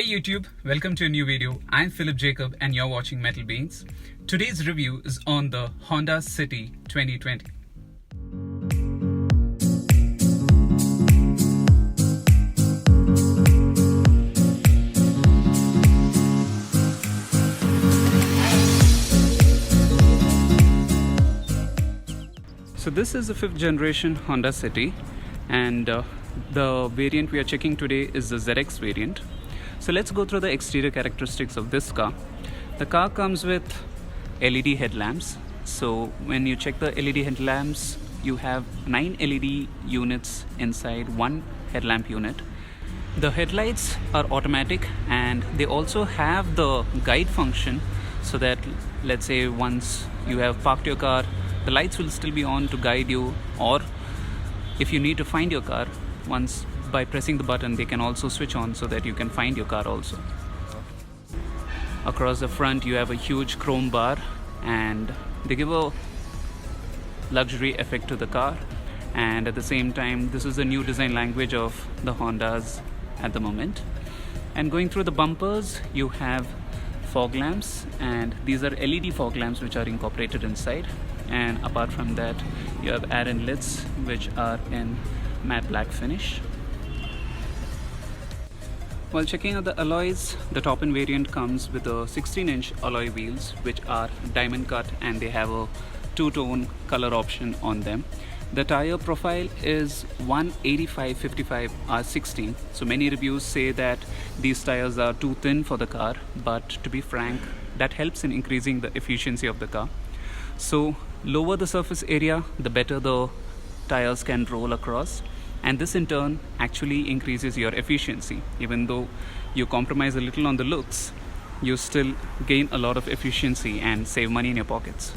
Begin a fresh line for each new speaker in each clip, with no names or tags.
Hey YouTube, welcome to a new video. I'm Philip Jacob and you're watching Metal Beans. Today's review is on the Honda City 2020. So this is the 5th generation Honda City, and the variant we are checking today is the ZX variant. So let's go through the exterior characteristics of this car. The car comes with LED headlamps. So when you check the LED headlamps, you have 9 LED units inside one headlamp unit. The headlights are automatic and they also have the guide function, so that let's say once you have parked your car, the lights will still be on to guide you, or if you need to find your car, once by pressing the button they can also switch on so that you can find your car also. Across the front you have a huge chrome bar and they give a luxury effect to the car, and at the same time this is the new design language of the Hondas at the moment. And going through the bumpers you have fog lamps, and these are LED fog lamps which are incorporated inside. And apart from that you have air inlets which are in matte black finish. While checking out the alloys, the top-end variant comes with a 16-inch alloy wheels which are diamond cut and they have a two-tone color option on them. The tire profile is 185/55 R16. So many reviews say that these tires are too thin for the car, but to be frank, that helps in increasing the efficiency of the car. So lower the surface area, the better the tires can roll across, and this in turn actually increases your efficiency. Even though you compromise a little on the looks, you still gain a lot of efficiency and save money in your pockets.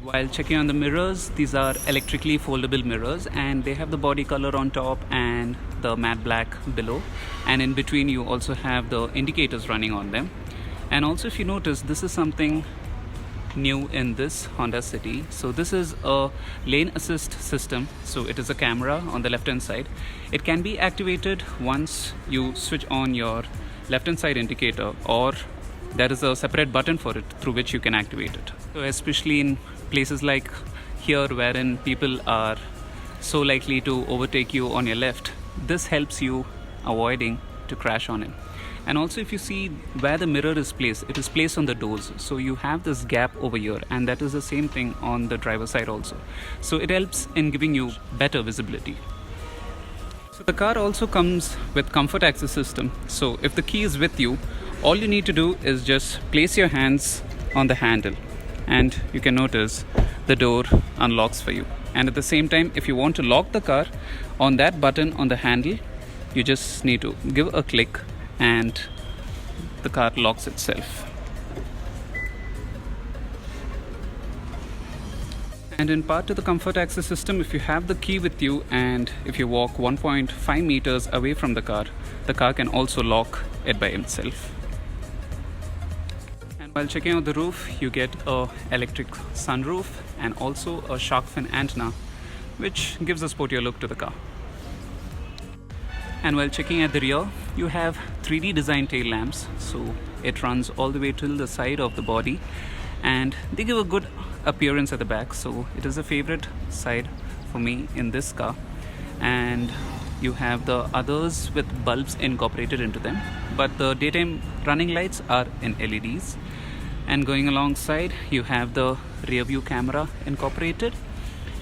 While checking on the mirrors, these are electrically foldable mirrors and they have the body color on top and the matte black below, and in between you also have the indicators running on them. And also, if you notice, this is something new in this Honda City. So this is a lane assist system. So it is a camera on the left hand side. It can be activated once you switch on your left hand side indicator, or there is a separate button for it through which you can activate it. So especially in places like here wherein people are so likely to overtake you on your left, this helps you avoiding to crash on it. And also, if you see where the mirror is placed, it is placed on the doors. So you have this gap over here, and that is the same thing on the driver's side also. So it helps in giving you better visibility. So the car also comes with comfort access system. So if the key is with you, all you need to do is just place your hands on the handle and you can notice the door unlocks for you. And at the same time, if you want to lock the car, on that button on the handle, you just need to give a click and the car locks itself. And in part to the comfort access system, if you have the key with you and if you walk 1.5 meters away from the car can also lock it by itself. And while checking out the roof, you get a electric sunroof and also a shark fin antenna, which gives a sportier look to the car. And while checking at the rear, you have 3D design tail lamps. So it runs all the way till the side of the body and they give a good appearance at the back. So it is a favorite side for me in this car. And you have the others with bulbs incorporated into them, but the daytime running lights are in LEDs. And going alongside, you have the rear view camera incorporated.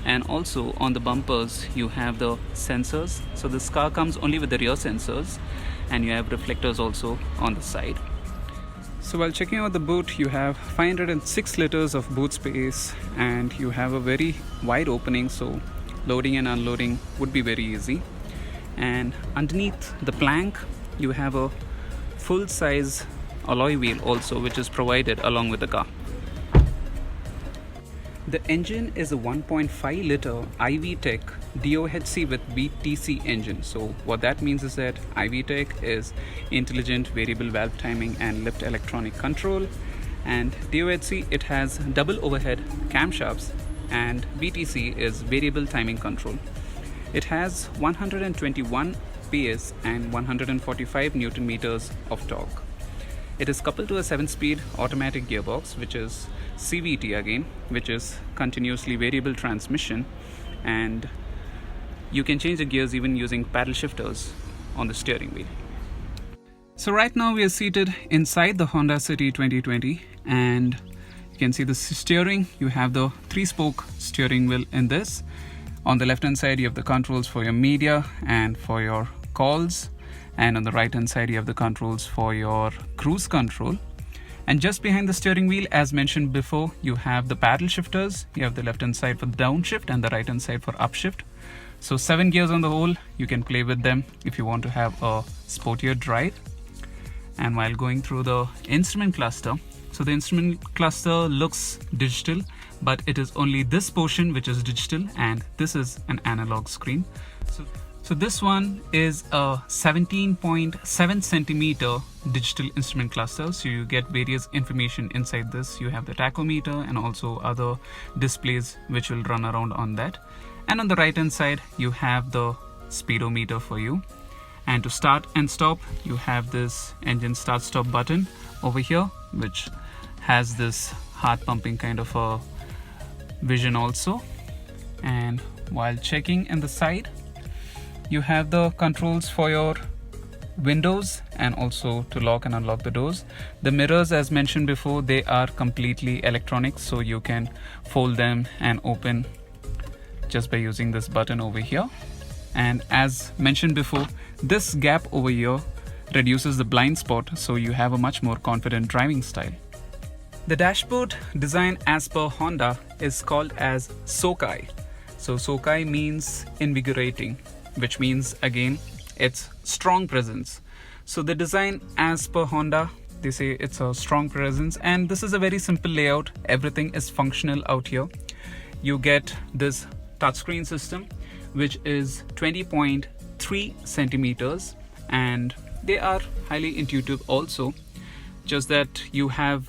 And also on the bumpers you have the sensors. So this car comes only with the rear sensors, and you have reflectors also on the side. So while checking out the boot, you have 506 liters of boot space and you have a very wide opening, so loading and unloading would be very easy. And underneath the plank you have a full size alloy wheel also, which is provided along with the car. The engine is a 1.5 liter IV-Tech DOHC with VTC engine. So what that means is that IV-Tech is intelligent variable valve timing and lift electronic control, and DOHC, it has double overhead camshafts, and VTC is variable timing control. It has 121 PS and 145 Newton meters of torque. It is coupled to a 7-speed automatic gearbox, which is CVT again, which is continuously variable transmission, and you can change the gears even using paddle shifters on the steering wheel. So right now we are seated inside the Honda City 2020, and you can see the steering. You have the 3-spoke steering wheel in this. On the left hand side you have the controls for your media and for your calls, and on the right hand side you have the controls for your cruise control. And just behind the steering wheel, as mentioned before, you have the paddle shifters. You have the left hand side for downshift and the right hand side for upshift. So 7 gears on the whole. You can play with them if you want to have a sportier drive. And while going through the instrument cluster, so the instrument cluster looks digital, but it is only this portion which is digital, and this is an analog screen. So this one is a 17.7 centimeter digital instrument cluster. So you get various information inside this. You have the tachometer and also other displays which will run around on that. And on the right hand side, you have the speedometer for you. And to start and stop, you have this engine start stop button over here, which has this heart pumping kind of a vision also. And while checking in the side, you have the controls for your windows and also to lock and unlock the doors. The mirrors, as mentioned before, they are completely electronic, so you can fold them and open just by using this button over here. And as mentioned before, this gap over here reduces the blind spot, so you have a much more confident driving style. The dashboard design as per Honda is called as Sokai. So Sokai means invigorating, which means again it's strong presence. So the design as per Honda, they say it's a strong presence, and this is a very simple layout. Everything is functional out here. You get this touchscreen system which is 20.3 centimeters, and they are highly intuitive also, just that you have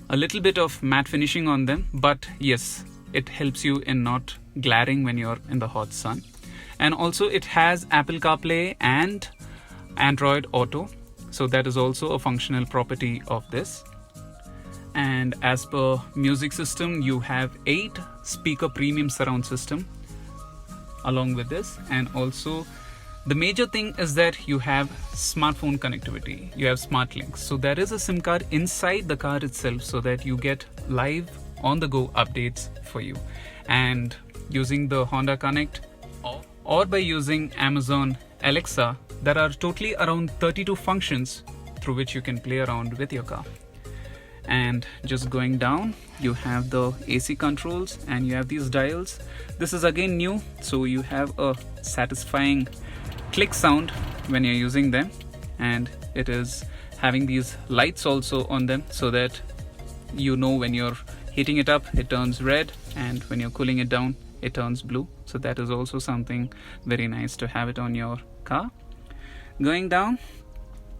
a little bit of matte finishing on them, but yes, it helps you in not glaring when you're in the hot sun. And also it has Apple CarPlay and Android Auto, so that is also a functional property of this. And as per music system, you have 8 speaker premium surround system along with this. And also the major thing is that you have smartphone connectivity, you have smart links. So there is a SIM card inside the car itself, so that you get live on the go updates for you. And using the Honda Connect or by using Amazon Alexa, there are totally around 32 functions through which you can play around with your car. And just going down, you have the AC controls and you have these dials. This is again new, so you have a satisfying click sound when you're using them, and it is having these lights also on them, so that you know when you're heating it up it turns red, and when you're cooling it down it turns blue. So that is also something very nice to have it on your car. Going down,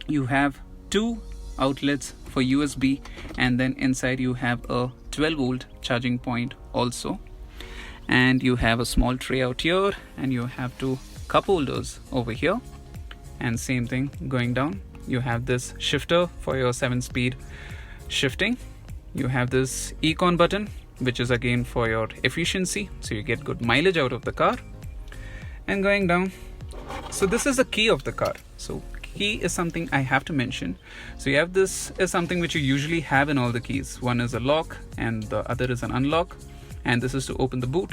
you have 2 outlets for USB, and then inside you have a 12-volt charging point also, and you have a small tray out here, and you have 2 cup holders over here. And same thing going down, you have this shifter for your 7-speed shifting. You have this econ button, which is again for your efficiency, so you get good mileage out of the car. And going down, so this is the key of the car. So key is something I have to mention. So you have this is something which you usually have in all the keys. One is a lock and the other is an unlock, and this is to open the boot.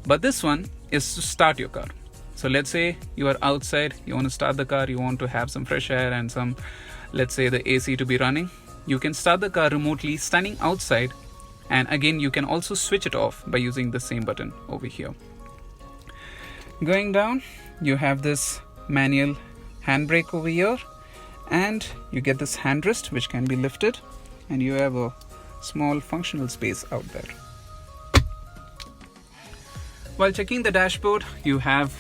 But this one is to start your car. So let's say you are outside, you want to start the car, you want to have some fresh air and some, let's say, the AC to be running. You can start the car remotely standing outside, and again you can also switch it off by using the same button over here. Going down, you have this manual handbrake over here, and you get this handrest which can be lifted, and you have a small functional space out there. While checking the dashboard, you have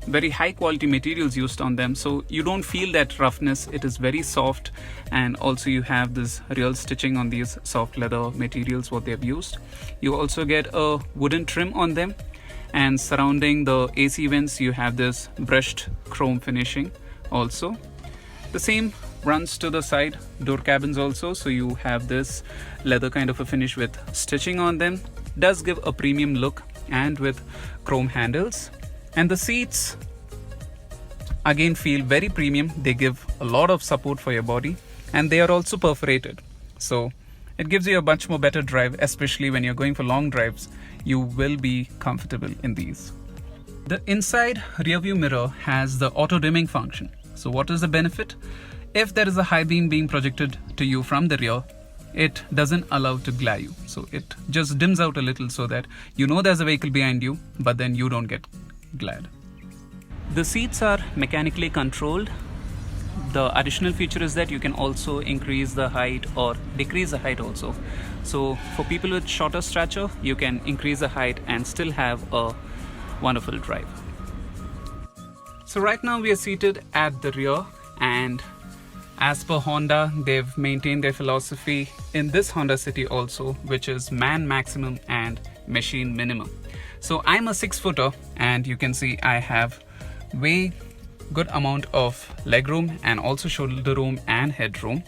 very high quality materials used on them, so you don't feel that roughness. It is very soft, and also you have this real stitching on these soft leather materials what they have used. You also get a wooden trim on them, and surrounding the AC vents you have this brushed chrome finishing also. The same runs to the side door cabins also, so you have this leather kind of a finish with stitching on them. Does give a premium look and with chrome handles. And the seats again feel very premium. They give a lot of support for your body, and they are also perforated, so it gives you a much more better drive, especially when you're going for long drives. You will be comfortable in these. The inside rear view mirror has the auto dimming function. So what is the benefit? If there is a high beam being projected to you from the rear, it doesn't allow to glare you. So it just dims out a little so that you know there's a vehicle behind you, but then you don't get glared. The seats are mechanically controlled. The additional feature is that you can also increase the height or decrease the height also. So for people with shorter stature, you can increase the height and still have a wonderful drive. So right now we are seated at the rear, and as per Honda, they've maintained their philosophy in this Honda City also, which is man maximum and machine minimum. So I'm a 6-footer, and you can see I have way good amount of leg room and also shoulder room and headroom.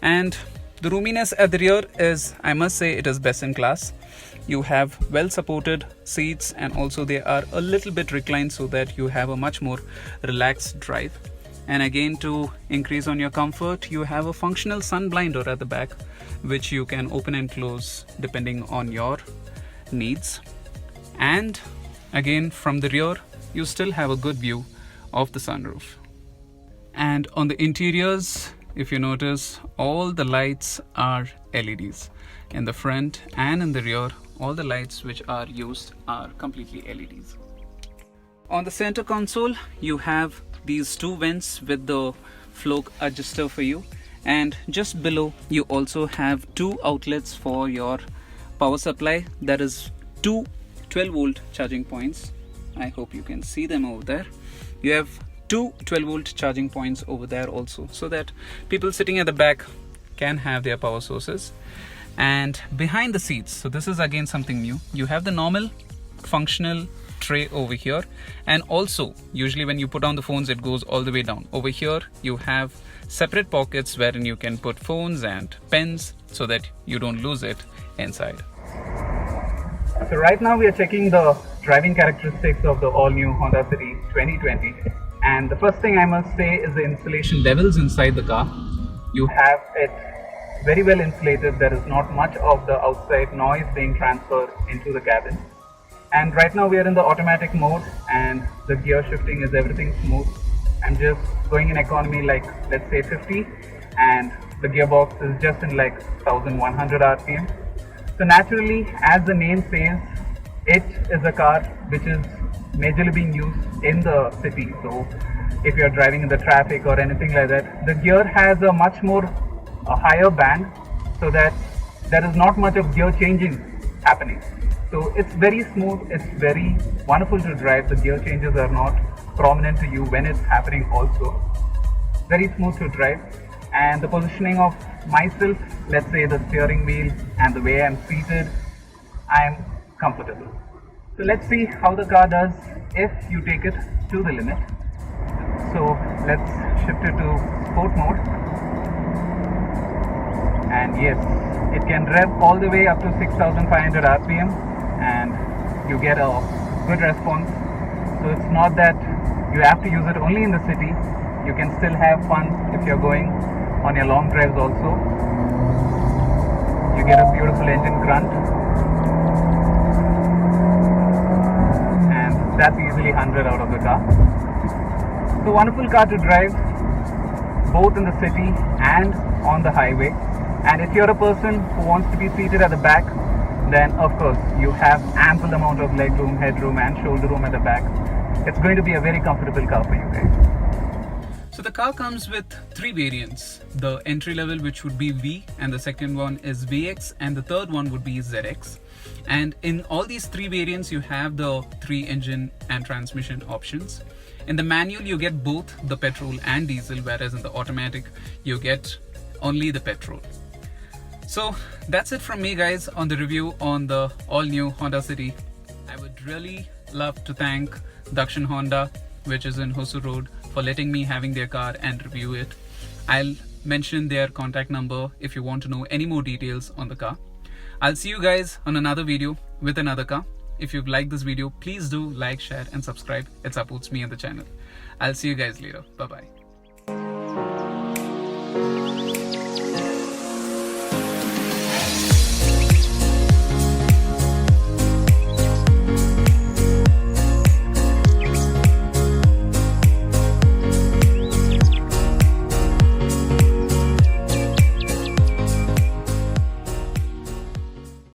And the roominess at the rear is, I must say, it is best in class. You have well supported seats, and also they are a little bit reclined so that you have a much more relaxed drive. And again, to increase on your comfort, you have a functional sun blinder at the back, which you can open and close depending on your needs. And again, from the rear, you still have a good view of the sunroof. And on the interiors, if you notice, all the lights are LEDs. In the front and in the rear, all the lights which are used are completely LEDs. On the center console, you have these two vents with the flow adjuster for you, and just below you also have two outlets for your power supply. That is two 12-volt charging points. I hope you can see them over there. You have two 12-volt charging points over there also, so that people sitting at the back can have their power sources. And behind the seats, so this is again something new, you have the normal functional tray over here, and also usually when you put on the phones, it goes all the way down. Over here you have separate pockets wherein you can put phones and pens so that you don't lose it inside. So right now we are checking the driving characteristics of the all-new Honda City 2020, and the first thing I must say is the insulation levels inside the car. You have it very well insulated. There is not much of the outside noise being transferred into the cabin. And right now we are in the automatic mode, and the gear shifting is everything smooth. I'm just going in economy, like let's say 50, and the gearbox is just in like 1100 RPM. So naturally, as the name says, it is a car which is majorly being used in the city. So if you're driving in the traffic or anything like that, the gear has a much more higher band, so that there is not much of gear changing happening. So it's very smooth, it's very wonderful to drive. The gear changes are not prominent to you when it's happening also. Very smooth to drive. And the positioning of myself, let's say the steering wheel and the way I'm seated, I'm comfortable. So let's see how the car does if you take it to the limit. So let's shift it to sport mode. And yes, it can rev all the way up to 6500 RPM, and you get a good response. So it's not that you have to use it only in the city. You can still have fun if you're going on your long drives also. You get a beautiful engine grunt, and that's easily 100 out of the car. So wonderful car to drive both in the city and on the highway. And if you're a person who wants to be seated at the back, then of course you have ample amount of leg room, headroom and shoulder room at the back. It's going to be a very comfortable car for you guys. So the car comes with three variants. The entry level, which would be V, and the second one is VX, and the third one would be ZX. And in all these three variants, you have the 3 engine and transmission options. In the manual, you get both the petrol and diesel, whereas in the automatic, you get only the petrol. So that's it from me, guys, on the review on the all-new Honda City. I would really love to thank Dakshin Honda, which is in Hosur Road, for letting me having their car and review it. I'll mention their contact number if you want to know any more details on the car. I'll see you guys on another video with another car. If you've liked this video, please do like, share and subscribe. It supports me and the channel. I'll see you guys later. Bye bye.